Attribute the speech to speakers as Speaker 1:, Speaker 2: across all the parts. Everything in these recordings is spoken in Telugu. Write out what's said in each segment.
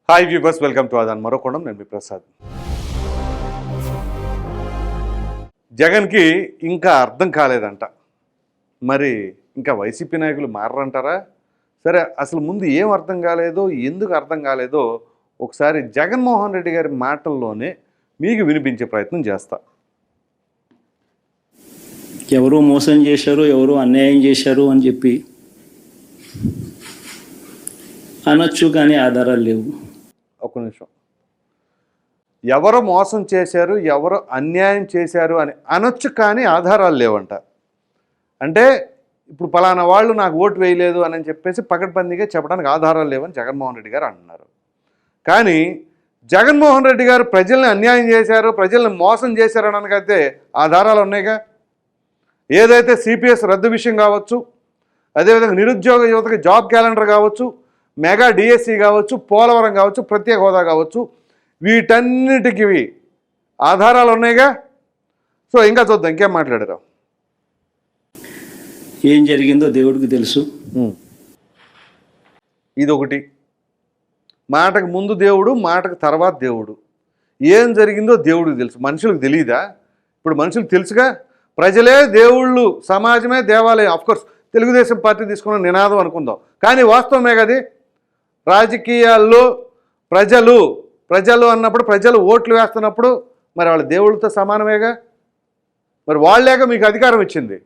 Speaker 1: Hi viewers, welcome to Aadhan మరోకోణం. నేను మీ ప్రసాద్. జగన్కి ఇంకా అర్థం కాలేదంట. మరి ఇంకా వైసీపీ నాయకులు మారరంటారా? సరే, అసలు ముందు ఏం అర్థం కాలేదో, ఎందుకు అర్థం కాలేదో ఒకసారి జగన్మోహన్ రెడ్డి గారి మాటల్లోనే మీకు వినిపించే ప్రయత్నం చేస్తా.
Speaker 2: ఎవరో మోసం చేశారు, ఎవరో అన్యాయం చేశారు అని చెప్పి అనొచ్చు, కానీ ఆధారాలు లేవు.
Speaker 1: ఒక నిమిషం. ఎవరు మోసం చేశారు, ఎవరు అన్యాయం చేశారు అని అనొచ్చు, కానీ ఆధారాలు లేవంట. అంటే ఇప్పుడు పలానా వాళ్ళు నాకు ఓటు వేయలేదు అని చెప్పేసి పకడ్బందీగా చెప్పడానికి ఆధారాలు లేవని జగన్మోహన్ రెడ్డి గారు అంటున్నారు. కానీ జగన్మోహన్ రెడ్డి గారు ప్రజల్ని అన్యాయం చేశారు, ప్రజల్ని మోసం చేశారు అనకైతే ఆధారాలు ఉన్నాయిగా. ఏదైతే సిపిఎస్ రద్దు విషయం కావచ్చు, అదేవిధంగా నిరుద్యోగ యువతకి జాబ్ క్యాలెండర్ కావచ్చు, మెగా డిఎస్సి కావచ్చు, పోలవరం కావచ్చు, ప్రత్యేక హోదా కావచ్చు, వీటన్నిటికీ ఆధారాలు ఉన్నాయిగా. సో ఇంకా చూద్దాం, ఇంకేం మాట్లాడారు.
Speaker 2: ఏం జరిగిందో దేవుడికి తెలుసు.
Speaker 1: ఇదొకటి. మాటకు ముందు దేవుడు, మాటకు తర్వాత దేవుడు. ఏం జరిగిందో దేవుడికి తెలుసు, మనుషులకు తెలియదా? ఇప్పుడు మనుషులకు తెలుసుగా. ప్రజలే దేవుళ్ళు, సమాజమే దేవాలయం. అఫ్కోర్స్ తెలుగుదేశం పార్టీ తీసుకున్న నినాదం అనుకుందాం, కానీ వాస్తవమే కది. రాజకీయాల్లో ప్రజలు అన్నప్పుడు, ప్రజలు ఓట్లు వేస్తున్నప్పుడు మరి వాళ్ళ దేవుళ్ళతో సమానమేగా. మరి వాళ్ళేక మీకు అధికారం ఇచ్చింది.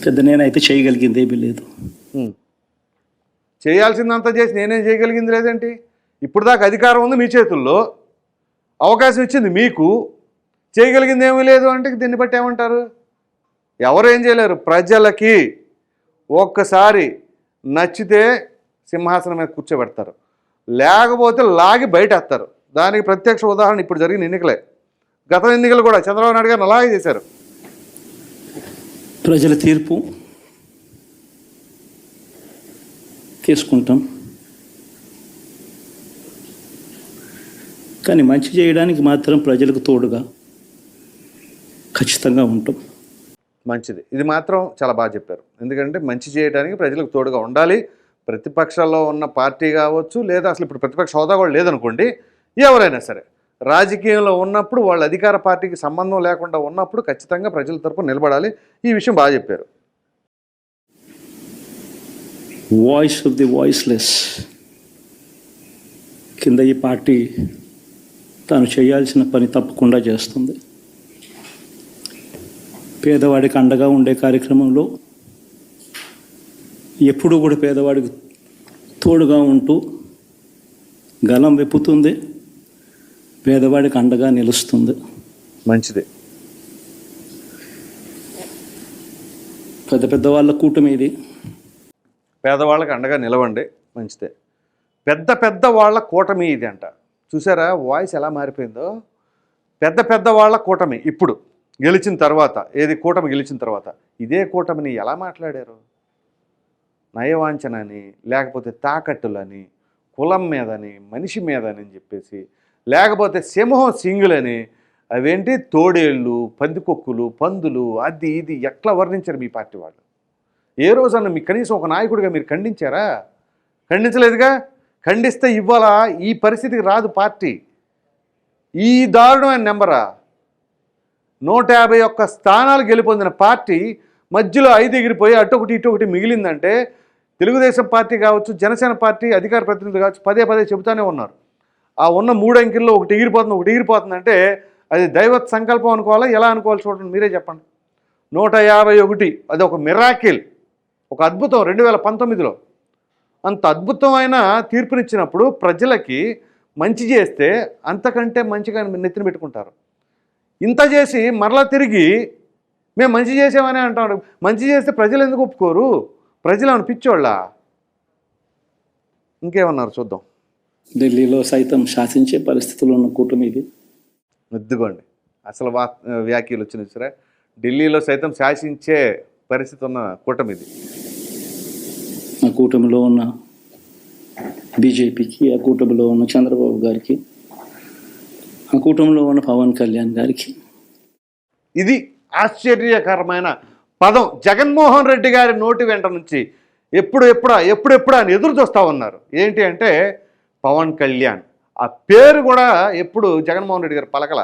Speaker 2: పెద్ద నేనైతే చేయగలిగింది ఏమీ లేదు.
Speaker 1: చేయాల్సిందంతా చేసి నేనేం చేయగలిగింది లేదేంటి? ఇప్పుడు దాకా అధికారం ఉంది మీ చేతుల్లో, అవకాశం ఇచ్చింది మీకు, చేయగలిగింది ఏమీ లేదు అంటే దీన్ని బట్టి ఏమంటారు? ఎవరు ఏం చేయలేరు. ప్రజలకి ఒక్కసారి నచ్చితే సింహాసనం మీద కూర్చోబెడతారు, లేకపోతే లాగి బయటేస్తారు. దానికి ప్రత్యక్ష ఉదాహరణ ఇప్పుడు జరిగిన ఎన్నికలే. గత ఎన్నికలు కూడా చంద్రబాబు నాయుడు గారిని అలాగే చేశారు.
Speaker 2: ప్రజల తీర్పు తీసుకుంటాం, కానీ మంచి చేయడానికి మాత్రం ప్రజలకు తోడుగా ఖచ్చితంగా ఉంటాం.
Speaker 1: మంచిది, ఇది మాత్రం చాలా బాగా చెప్పారు. ఎందుకంటే మంచి చేయడానికి ప్రజలకు తోడుగా ఉండాలి. ప్రతిపక్షాల్లో ఉన్న పార్టీ కావచ్చు, లేదా అసలు ఇప్పుడు ప్రతిపక్ష హోదా కూడా లేదనుకోండి, ఎవరైనా సరే రాజకీయంలో ఉన్నప్పుడు వాళ్ళ అధికార పార్టీకి సంబంధం లేకుండా ఉన్నప్పుడు ఖచ్చితంగా ప్రజల తరపున నిలబడాలి. ఈ విషయం బాగా చెప్పారు.
Speaker 2: వాయిస్ ఆఫ్ ది వాయిస్లెస్ కింద ఈ పార్టీ తాను చేయాల్సిన పని తప్పకుండా చేస్తుంది. పేదవాడికి అండగా ఉండే కార్యక్రమంలో ఎప్పుడూ కూడా పేదవాడికి తోడుగా ఉంటూ గలం వెప్పుతుంది, పేదవాడికి అండగా నిలుస్తుంది.
Speaker 1: మంచిది.
Speaker 2: పెద్ద పెద్ద వాళ్ళ కూటమి ఇది.
Speaker 1: పేదవాళ్ళకి అండగా నిలవండి, మంచిదే. పెద్ద వాళ్ళ కూటమి ఇది అంట. చూసారా వాయిస్ ఎలా మారిపోయిందో? పెద్ద వాళ్ళ కూటమి ఇప్పుడు గెలిచిన తర్వాత, ఏది కూటమి గెలిచిన తర్వాత ఇదే కూటమిని ఎలా మాట్లాడారు? నయవాంఛనని, లేకపోతే తాకట్టులని, కులం మీదని, మనిషి మీదని చెప్పేసి, లేకపోతే సింహం సింగులని, అవేంటి తోడేళ్ళు, పందికొక్కులు, పందులు, అది ఇది ఎట్లా వర్ణించారు మీ పార్టీ వాళ్ళు? ఏ రోజన్నా మీ కనీసం ఒక నాయకుడిగా మీరు ఖండించారా? ఖండించలేదుగా. ఖండిస్తే ఇవాళ ఈ పరిస్థితికి రాదు పార్టీ. ఈ దారుణమైన నెంబరా 151 స్థానాలు గెలుపొందిన పార్టీ మధ్యలో 5 ఎగిరిపోయి అటొకటి ఇటొకటి మిగిలిందంటే తెలుగుదేశం పార్టీ కావచ్చు, జనసేన పార్టీ అధికార ప్రతినిధులు కావచ్చు పదే చెబుతూనే ఉన్నారు. ఆ ఉన్న 3 అంకెల్లో ఒకటి ఎగిరిపోతుందంటే అది దైవత్ సంకల్పం అనుకోవాలా, ఎలా అనుకోవాలి? చూడండి, మీరే చెప్పండి. 151, అది ఒక మిరాకిల్, ఒక అద్భుతం. 2019లో అంత అద్భుతమైన తీర్పునిచ్చినప్పుడు ప్రజలకి మంచి చేస్తే అంతకంటే మంచిగా నెత్తిన పెట్టుకుంటారు. ఇంత చేసి మరలా తిరిగి మేము మంచి చేసామని అంటాడు. మంచి చేస్తే ప్రజలు ఎందుకు ఒప్పుకోరు? ప్రజలు ఏమైనా పిచ్చోళ్ళ? ఇంకేమన్నారు చూద్దాం.
Speaker 2: ఢిల్లీలో సైతం శాసించే పరిస్థితుల్లో ఉన్న కూటమి ఇది.
Speaker 1: ఎద్దుకోండి, అసలు వ్యాఖ్యలు వచ్చినాయి సరే. ఢిల్లీలో సైతం శాసించే పరిస్థితి ఉన్న కూటమి ఇది.
Speaker 2: ఆ కూటమిలో ఉన్న బీజేపీకి, ఆ కూటమిలో ఉన్న చంద్రబాబు గారికి, ఆ కూటమిలో ఉన్న పవన్ కళ్యాణ్ గారికి.
Speaker 1: ఇది ఆశ్చర్యకరమైన పదం జగన్మోహన్ రెడ్డి గారి నోటి వెంట నుంచి ఎప్పుడెప్పుడా అని ఎదురు చూస్తూ ఉన్నారు. ఏంటి అంటే పవన్ కళ్యాణ్. ఆ పేరు కూడా ఎప్పుడు జగన్మోహన్ రెడ్డి గారు పలకల.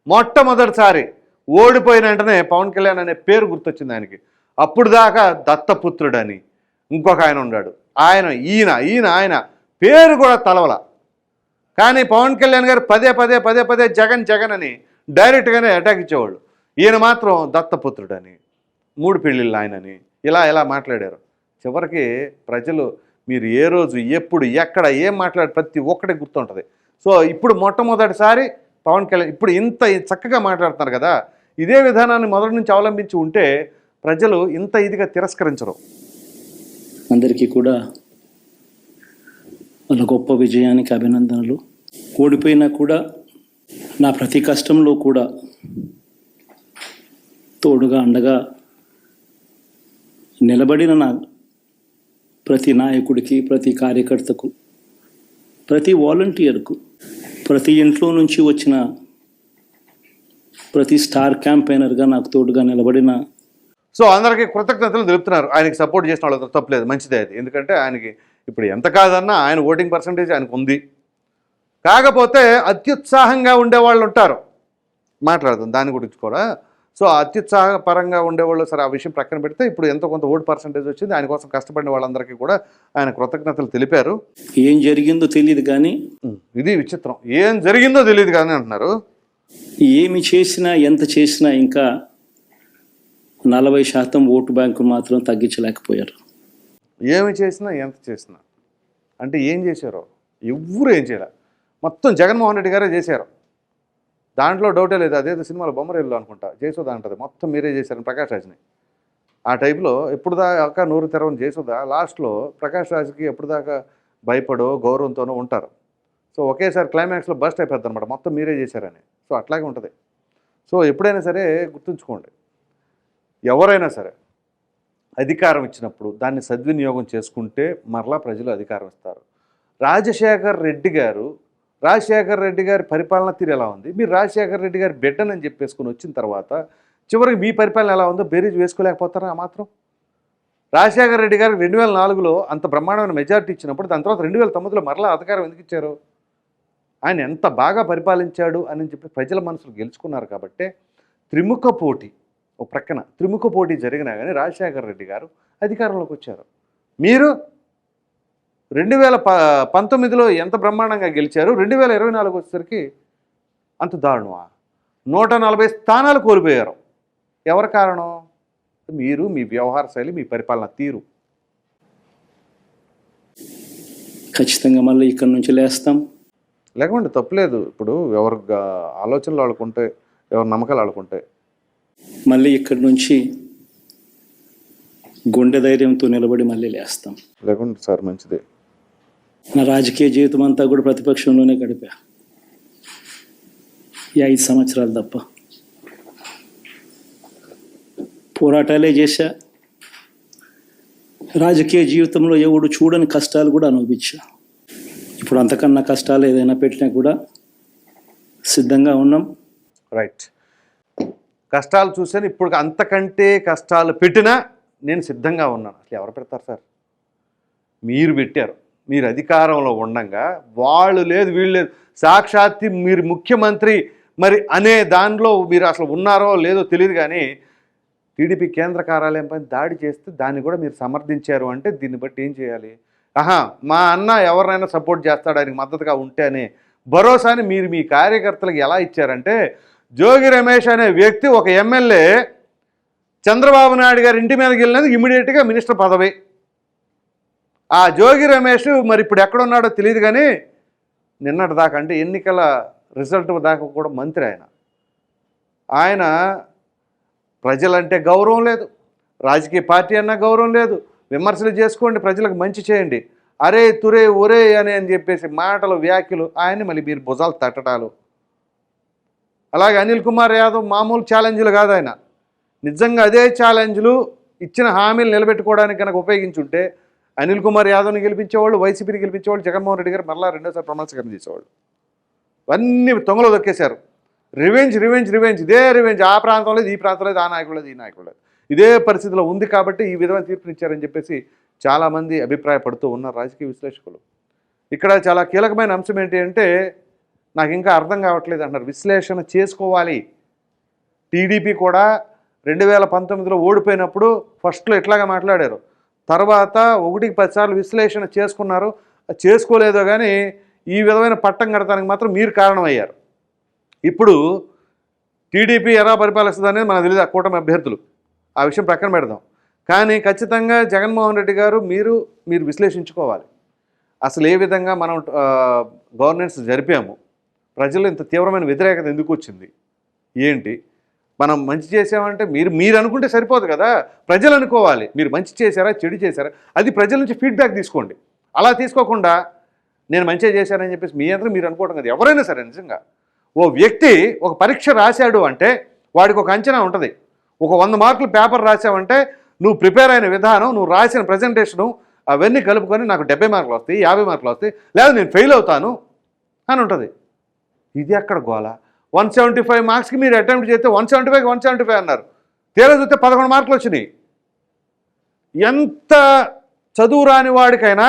Speaker 1: మొట్టమొదటిసారి ఓడిపోయిన వెంటనే పవన్ కళ్యాణ్ అనే పేరు గుర్తొచ్చింది ఆయనకి. అప్పుడు దాకా దత్తపుత్రుడని ఇంకొక ఆయన ఉన్నాడు, ఆయన పేరు కూడా తలవల. కానీ పవన్ కళ్యాణ్ గారు పదే జగన్ అని డైరెక్ట్గానే అటాక్ ఇచ్చేవాళ్ళు. ఈయన మాత్రం దత్తపుత్రుడని, 3 పెళ్ళిళ్ళు ఆయనని ఇలా మాట్లాడారు. చివరికి ప్రజలు మీరు ఏ రోజు ఎప్పుడు ఎక్కడ ఏం మాట్లాడి ప్రతి ఒక్కటి గుర్తుంటుంది. సో ఇప్పుడు మొట్టమొదటిసారి పవన్ కళ్యాణ్ ఇప్పుడు ఇంత చక్కగా మాట్లాడుతున్నారు కదా, ఇదే విధానాన్ని మొదటి నుంచి అవలంబించి ఉంటే ప్రజలు ఇంత ఇదిగా తిరస్కరించరు.
Speaker 2: అందరికీ కూడా వాళ్ళ గొప్ప విజయానికి అభినందనలు. ఓడిపోయినా కూడా నా ప్రతి కష్టంలో కూడా తోడుగా అండగా నిలబడిన నా ప్రతి నాయకుడికి, ప్రతి కార్యకర్తకు, ప్రతి వాలంటీర్కు, ప్రతి ఇంట్లో నుంచి వచ్చిన ప్రతి స్టార్ క్యాంపెయినర్గా నాకు తోడుగా నిలబడిన
Speaker 1: సో అందరికీ కృతజ్ఞతలు తెలుపుతున్నారు. ఆయనకి సపోర్ట్ చేసిన వాళ్ళతో తప్పలేదు, మంచిదే అది. ఎందుకంటే ఆయనకి ఇప్పుడు ఎంత కాదన్నా ఆయన ఓటింగ్ పర్సంటేజ్ ఆయనకు ఉంది. కాకపోతే అత్యుత్సాహంగా ఉండేవాళ్ళు ఉంటారు, మాట్లాడుతుంది దాని గురించి కూడా. సో అత్యుత్సాహపరంగా ఉండేవాళ్ళు సరే ఆ విషయం ప్రక్కన పెడితే ఇప్పుడు ఎంతో కొంత ఓటు పర్సంటేజ్ వచ్చింది. ఆయన కోసం కష్టపడిన వాళ్ళందరికీ కూడా ఆయన కృతజ్ఞతలు తెలిపారు.
Speaker 2: ఏం జరిగిందో తెలియదు కానీ,
Speaker 1: ఇది విచిత్రం, ఏం జరిగిందో తెలియదు కానీ అంటున్నారు.
Speaker 2: ఏమి చేసినా ఎంత చేసినా ఇంకా 40% ఓటు బ్యాంకు మాత్రం తగ్గించలేకపోయారు.
Speaker 1: ఏమి చేసినా ఎంత చేసినా అంటే ఏం చేశారో ఎవ్వరూ ఏం చేయలే, మొత్తం జగన్మోహన్ రెడ్డి గారే చేశారు. దాంట్లో డౌటే లేదు. అదేదో సినిమాలో బొమ్మరేళ్ళు అనుకుంటా జయసుధ అంటది, మొత్తం మీరే చేశారని ప్రకాష్ రాజ్ని. ఆ టైప్లో ఎప్పుడు దాకా నోరు తెరవని జయసుధ లాస్ట్లో ప్రకాష్ రాజ్కి ఎప్పుడు దాకా భయపడో గౌరవంతోనో ఉంటారు. సో ఒకేసారి క్లైమాక్స్లో బస్ట్ అయిపోద్ది అనమాట, మొత్తం మీరే చేశారని. సో అట్లాగే ఉంటుంది. సో ఎప్పుడైనా సరే గుర్తుంచుకోండి, ఎవరైనా సరే అధికారం ఇచ్చినప్పుడు దాన్ని సద్వినియోగం చేసుకుంటే మరలా ప్రజలు అధికారం ఇస్తారు. రాజశేఖర్ రెడ్డి గారి పరిపాలన తీరు ఎలా ఉంది? మీరు రాజశేఖర్ రెడ్డి గారి బిడ్డనని చెప్పేసుకుని వచ్చిన తర్వాత చివరికి మీ పరిపాలన ఎలా ఉందో బేరీజ్ వేసుకోలేకపోతారా? ఆ మాత్రం రాజశేఖర రెడ్డి గారికి 2004లో అంత బ్రహ్మాండమైన మెజారిటీ ఇచ్చినప్పుడు దాని తర్వాత 2009లో మరలా అధికారం ఎందుకు ఇచ్చారు? ఆయన ఎంత బాగా పరిపాలించాడు అని చెప్పి ప్రజల మనసులు గెలుచుకున్నారు. కాబట్టి త్రిముఖ పోటీ, ఒక ప్రక్కన త్రిముఖ పోటీ జరిగినా కానీ రాజశేఖర రెడ్డి గారు అధికారంలోకి వచ్చారు. మీరు 2019లో ఎంత బ్రహ్మాండంగా గెలిచారు, 2024 వచ్చేసరికి అంత దారుణమా? 140 స్థానాలు కోల్పోయారు. ఎవరి కారణం? మీరు, మీ వ్యవహార శైలి, మీ పరిపాలన తీరు.
Speaker 2: ఖచ్చితంగా మళ్ళీ ఇక్కడి నుంచి లేస్తాం.
Speaker 1: లేకుంటే తప్పులేదు. ఇప్పుడు ఎవరి ఆలోచనలు వాళ్ళకుంటాయి, ఎవరి నమ్మకాలు వాళ్ళకుంటాయి.
Speaker 2: మళ్ళీ ఇక్కడి నుంచి గుండె ధైర్యంతో నిలబడి మళ్ళీ లేస్తాం.
Speaker 1: లేకుంటే సార్ మంచిదే.
Speaker 2: నా రాజకీయ జీవితం అంతా కూడా ప్రతిపక్షంలోనే గడిపా, ఈ 5 సంవత్సరాలు తప్ప. పోరాటాలే చేశా. రాజకీయ జీవితంలో ఎవడు చూడని కష్టాలు కూడా అనుభవించా. ఇప్పుడు అంతకన్నా కష్టాలు ఏదైనా పెట్టినా కూడా సిద్ధంగా ఉన్నాం.
Speaker 1: రైట్, కష్టాలు చూసాను. ఇప్పుడు అంతకంటే కష్టాలు పెట్టినా నేను సిద్ధంగా ఉన్నాను. అసలు ఎవరు పెడతారు సార్? మీరు పెట్టారు. మీరు అధికారంలో ఉండంగా వాళ్ళు లేదు వీళ్ళు లేదు, సాక్షాత్తు మీరు ముఖ్యమంత్రి మరి అనే దానిలో మీరు అసలు ఉన్నారో లేదో తెలియదు. కానీ టీడీపీ కేంద్ర కార్యాలయం పైన దాడి చేస్తే దాన్ని కూడా మీరు సమర్థించారు అంటే దీన్ని బట్టి ఏం చేయాలి? మా అన్న ఎవరినైనా సపోర్ట్ చేస్తాడు, ఆయనకి మద్దతుగా ఉంటే అనే భరోసాని మీరు మీ కార్యకర్తలకు ఎలా ఇచ్చారంటే, జోగి రమేష్ అనే వ్యక్తి ఒక ఎమ్మెల్యే చంద్రబాబు నాయుడు గారి ఇంటి మీదకి వెళ్ళినందుకు ఇమీడియట్గా మినిస్టర్ పదవి. ఆ జోగి రమేష్ మరి ఇప్పుడు ఎక్కడున్నాడో తెలియదు. కానీ నిన్నటి దాకా అంటే ఎన్నికల రిజల్ట్ దాకా కూడా మంత్రి ఆయన ప్రజలంటే గౌరవం లేదు, రాజకీయ పార్టీ అన్నా గౌరవం లేదు. విమర్శలు చేసుకోండి, ప్రజలకు మంచి చేయండి, అరే తురే ఒరే అని చెప్పేసి మాటలు వ్యాఖ్యలు ఆయన్ని మళ్ళీ మీరు భుజాలు తట్టడాలు. అలాగే అనిల్ కుమార్ యాదవ్ మామూలు ఛాలెంజ్లు కాదు, ఆయన నిజంగా అదే ఛాలెంజ్లు ఇచ్చిన హామీలు నిలబెట్టుకోవడానికి కనుక ఉపయోగించుంటే అనిల్ కుమార్ యాదవ్ని గెలిపించేవాళ్ళు, వైసీపీని గెలిపించేవాళ్ళు, జగన్మోహన్ రెడ్డి గారు మరలా రెండోసారి ప్రమాణ స్వీకారం చేసేవాళ్ళు. అన్నీ తొంగలో దొక్కేశారు. రివెంజ్, ఇదే రివెంజ్. ఆ ప్రాంతం లేదు, ఈ ప్రాంతం లేదు, ఆ నాయకుడు లేదు, ఈ నాయకుడు లేదు. ఇదే పరిస్థితిలో ఉంది కాబట్టి ఈ విధమైన తీర్పునిచ్చారని చెప్పేసి చాలామంది అభిప్రాయపడుతూ ఉన్నారు రాజకీయ విశ్లేషకులు. ఇక్కడ చాలా కీలకమైన అంశం ఏంటి అంటే నాకు ఇంకా అర్థం కావట్లేదు అంటారు. విశ్లేషణ చేసుకోవాలి. టీడీపీ కూడా 2019లో ఓడిపోయినప్పుడు ఫస్ట్లో ఇట్లాగా మాట్లాడారు. తర్వాత 1కి 10 సార్లు విశ్లేషణ చేసుకున్నారు. చేసుకోలేదో కానీ ఈ విధమైన పట్టం కడతానికి మాత్రం మీరు కారణమయ్యారు. ఇప్పుడు టీడీపీ ఎలా పరిపాలిస్తుంది అనేది మనకు తెలియదు, ఆ కూటమి అభ్యర్థులు. ఆ విషయం ప్రక్కన పెడదాం. కానీ ఖచ్చితంగా జగన్మోహన్ రెడ్డి గారు మీరు విశ్లేషించుకోవాలి. అసలు ఏ విధంగా మనం గవర్నెన్స్ జరిపాము, ప్రజలు ఇంత తీవ్రమైన వ్యతిరేకత ఎందుకు వచ్చింది, ఏంటి, మనం మంచి చేసామంటే మీరు అనుకుంటే సరిపోదు కదా, ప్రజలు అనుకోవాలి. మీరు మంచి చేశారా చెడు చేశారా అది ప్రజల నుంచి ఫీడ్బ్యాక్ తీసుకోండి. అలా తీసుకోకుండా నేను మంచిగా చేశానని చెప్పేసి మీ అందరూ మీరు అనుకోవడం కదా. ఎవరైనా సరే నిజంగా ఓ వ్యక్తి ఒక పరీక్ష రాశాడు అంటే వాడికి ఒక అంచనా ఉంటుంది. ఒక 100 మార్కులు పేపర్ రాసావంటే నువ్వు ప్రిపేర్ అయిన విధానం, నువ్వు రాసిన ప్రజెంటేషను అవన్నీ కలుపుకొని నాకు 70 మార్కులు వస్తాయి, 50 మార్కులు వస్తాయి, లేదా నేను ఫెయిల్ అవుతాను అని ఉంటుంది. ఇది ఎక్కడ గోల? 175 మార్క్స్కి మీరు అటెంప్ట్ చేస్తే 175 అన్నారు. తీరా చూస్తే 11 మార్కులు వచ్చినాయి. ఎంత చదువు రాని వాడికైనా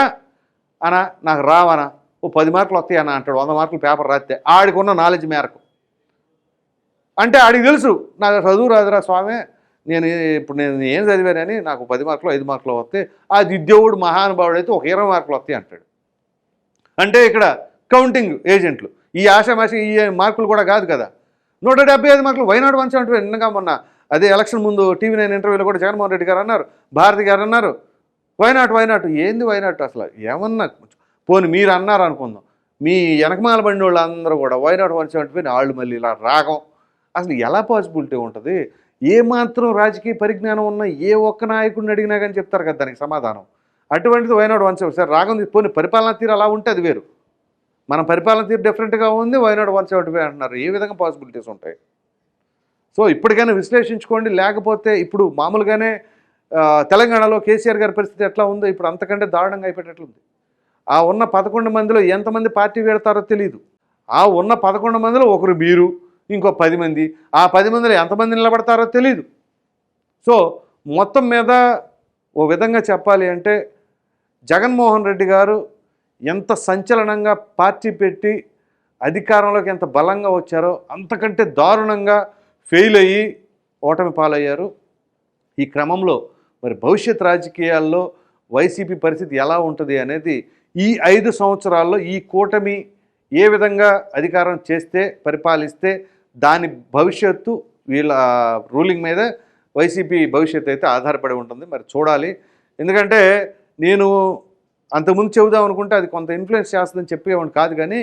Speaker 1: అనా నాకు రావనా ఓ 10 మార్కులు వస్తాయి అన్న అంటాడు. 100 మార్కులు పేపర్ రాస్తే ఆడికి ఉన్న నాలెడ్జ్ మేరకు. అంటే ఆడికి తెలుసు నాకు చదువు రాదురా స్వామి, నేను ఏం చదివానని నాకు 10 మార్కులు 5 మార్కులు వస్తాయి, అది దేవుడు మహానుభావుడు అయితే ఒక 20 మార్కులు వస్తాయి అంటాడు. అంటే ఇక్కడ కౌంటింగ్ ఏజెంట్లు ఈ ఆశామాషి ఈ మార్కులు కూడా కాదు కదా. 175 మార్కులు వైనాడు 175. నిన్నగా మొన్న అదే ఎలక్షన్ ముందు TV9 ఇంటర్వ్యూలో కూడా జగన్మోహన్ రెడ్డి గారు అన్నారు, భారతి గారు అన్నారు వైనాట్ ఏంది వైనాట్ అసలు ఏమన్నా. పోనీ మీరు అన్నారు అనుకుందాం, మీ వెనకమాల బండి వాళ్ళు అందరూ కూడా వైనాట్ 175 వాళ్ళు మళ్ళీ ఇలా రాగం అసలు ఎలా పాసిబిలిటీ ఉంటుంది? ఏమాత్రం రాజకీయ పరిజ్ఞానం ఉన్న ఏ ఒక్క నాయకుడిని అడిగినా కానీ చెప్తారు కదా దానికి సమాధానం. అటువంటిది వైనాట్ 175 సార్ రాగం. పోనీ పరిపాలనా తీరు అలా ఉంటే అది వేరు, మన పరిపాలన తీరు డిఫరెంట్గా ఉంది, వైనాట్ 175 అంటున్నారు. ఏ విధంగా పాసిబిలిటీస్ ఉంటాయి? సో ఇప్పటికైనా విశ్లేషించుకోండి. లేకపోతే ఇప్పుడు మామూలుగానే తెలంగాణలో కేసీఆర్ గారి పరిస్థితి ఎట్లా ఉందో ఇప్పుడు అంతకంటే దారుణంగా అయిపోయేటట్లుంది. ఆ ఉన్న 11 మందిలో ఎంతమంది పార్టీ పెడతారో తెలియదు. ఆ ఉన్న 11 మందిలో ఒకరు మీరు, ఇంకో 10 మంది, ఆ 10 మందిలో ఎంతమంది నిలబడతారో తెలియదు. సో మొత్తం మీద ఓ విధంగా చెప్పాలి అంటే జగన్మోహన్ రెడ్డి గారు ఎంత సంచలనంగా పార్టీ పెట్టి అధికారంలోకి ఎంత బలంగా వచ్చారో అంతకంటే దారుణంగా ఫెయిల్ అయ్యి ఓటమి పాలయ్యారు. ఈ క్రమంలో మరి భవిష్యత్ రాజకీయాల్లో వైసీపీ పరిస్థితి ఎలా ఉంటుంది అనేది ఈ 5 సంవత్సరాల్లో ఈ కూటమి ఏ విధంగా అధికారం చేస్తే పరిపాలిస్తే దాని భవిష్యత్తు వీళ్ళ రూలింగ్ మీద వైసీపీ భవిష్యత్తు అయితే ఆధారపడి ఉంటుంది. మరి చూడాలి. ఎందుకంటే నేను అంతకుముందు చెబుదాం అనుకుంటే అది కొంత ఇన్ఫ్లుయెన్స్ చేస్తుందని చెప్పేవాడిని కాదు. కానీ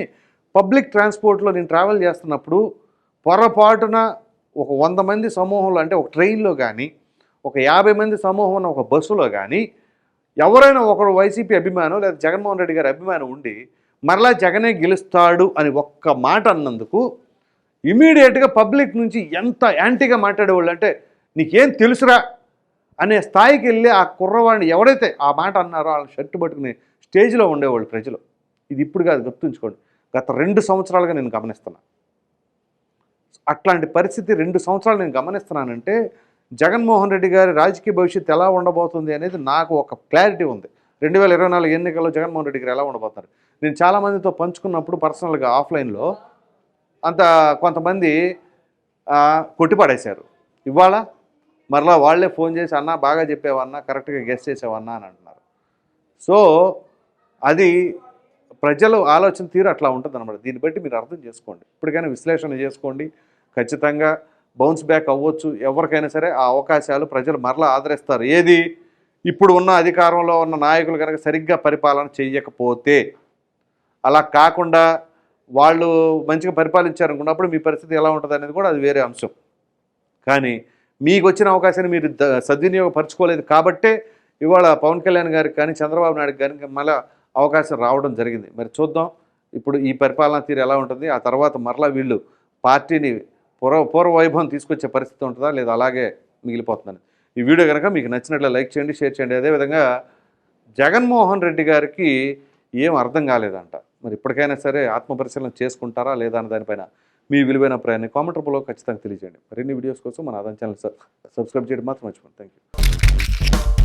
Speaker 1: పబ్లిక్ ట్రాన్స్పోర్ట్లో నేను ట్రావెల్ చేస్తున్నప్పుడు పొరపాటున ఒక 100 మంది సమూహంలో అంటే ఒక ట్రైన్లో కానీ ఒక 50 మంది సమూహం ఉన్న ఒక బస్సులో కానీ ఎవరైనా ఒకరు వైసీపీ అభిమానం లేదా జగన్మోహన్ రెడ్డి గారి అభిమానం ఉండి మరలా జగనే గెలుస్తాడు అని ఒక్క మాట అన్నందుకు ఇమీడియట్గా పబ్లిక్ నుంచి ఎంత యాంటీగా మాట్లాడేవాళ్ళు అంటే నీకేం తెలుసురా అనే స్థాయికి వెళ్ళి ఆ కుర్రవాడిని ఎవరైతే ఆ మాట అన్నారో వాళ్ళ షర్టు పట్టుకుని స్టేజ్లో ఉండేవాళ్ళు ప్రజలు. ఇది ఇప్పుడు కాదు, గుర్తుంచుకోండి. గత 2 సంవత్సరాలుగా నేను గమనిస్తున్నా. అట్లాంటి పరిస్థితి 2 సంవత్సరాలు నేను గమనిస్తున్నానంటే జగన్మోహన్ రెడ్డి గారి రాజకీయ భవిష్యత్తు ఎలా ఉండబోతుంది అనేది నాకు ఒక క్లారిటీ ఉంది. 2024 ఎన్నికల్లో జగన్మోహన్ రెడ్డి గారు ఎలా ఉండబోతున్నారు నేను చాలామందితో పంచుకున్నప్పుడు పర్సనల్గా ఆఫ్లైన్లో అంత కొంతమంది కొట్టిపడేశారు. ఇవాళ మరలా వాళ్ళే ఫోన్ చేసి అన్నా బాగా చెప్పేవన్నా, కరెక్ట్గా గెస్ చేసేవన్నా అని అంటున్నారు. సో అది ప్రజలు ఆలోచన తీరు అట్లా ఉంటుంది అన్నమాట. దీన్ని బట్టి మీరు అర్థం చేసుకోండి. ఇప్పటికైనా విశ్లేషణ చేసుకోండి. ఖచ్చితంగా బౌన్స్ బ్యాక్ అవ్వచ్చు. ఎవరికైనా సరే ఆ అవకాశాలు ప్రజలు మరలా ఆదరిస్తారు. ఏది ఇప్పుడు ఉన్న అధికారంలో ఉన్న నాయకులు కనుక సరిగ్గా పరిపాలన చేయకపోతే, అలా కాకుండా వాళ్ళు మంచిగా పరిపాలించారనుకున్నప్పుడు మీ పరిస్థితి ఎలా ఉంటుంది అనేది కూడా అది వేరే అంశం. కానీ మీకు వచ్చిన అవకాశాన్ని మీరు సద్వినియోగపరచుకోలేదు కాబట్టే ఇవాళ పవన్ కళ్యాణ్ గారికి కానీ చంద్రబాబు నాయుడు గారికి మళ్ళీ అవకాశం రావడం జరిగింది. మరి చూద్దాం ఇప్పుడు ఈ పరిపాలనా తీరు ఎలా ఉంటుంది. ఆ తర్వాత మరలా వీళ్ళు పార్టీని పూర్వ వైభవం తీసుకొచ్చే పరిస్థితి ఉంటుందా లేదా అలాగే మిగిలిపోతుందని. ఈ వీడియో కనుక మీకు నచ్చినట్లు లైక్ చేయండి, షేర్ చేయండి. అదేవిధంగా జగన్మోహన్ రెడ్డి గారికి ఏం అర్థం కాలేదంట. మరి ఇప్పటికైనా సరే ఆత్మపరిశీలన చేసుకుంటారా లేదా అన్న దానిపైన మీ విలువైన అభిప్రాయాన్ని కామెంట్ రూపంలో ఖచ్చితంగా తెలియజేయండి. మరిన్ని వీడియోస్ కోసం మన ఆదాన్ ఛానల్ సబ్స్క్రైబ్ చేయడం మాత్రం మర్చిపోండి. Thank you.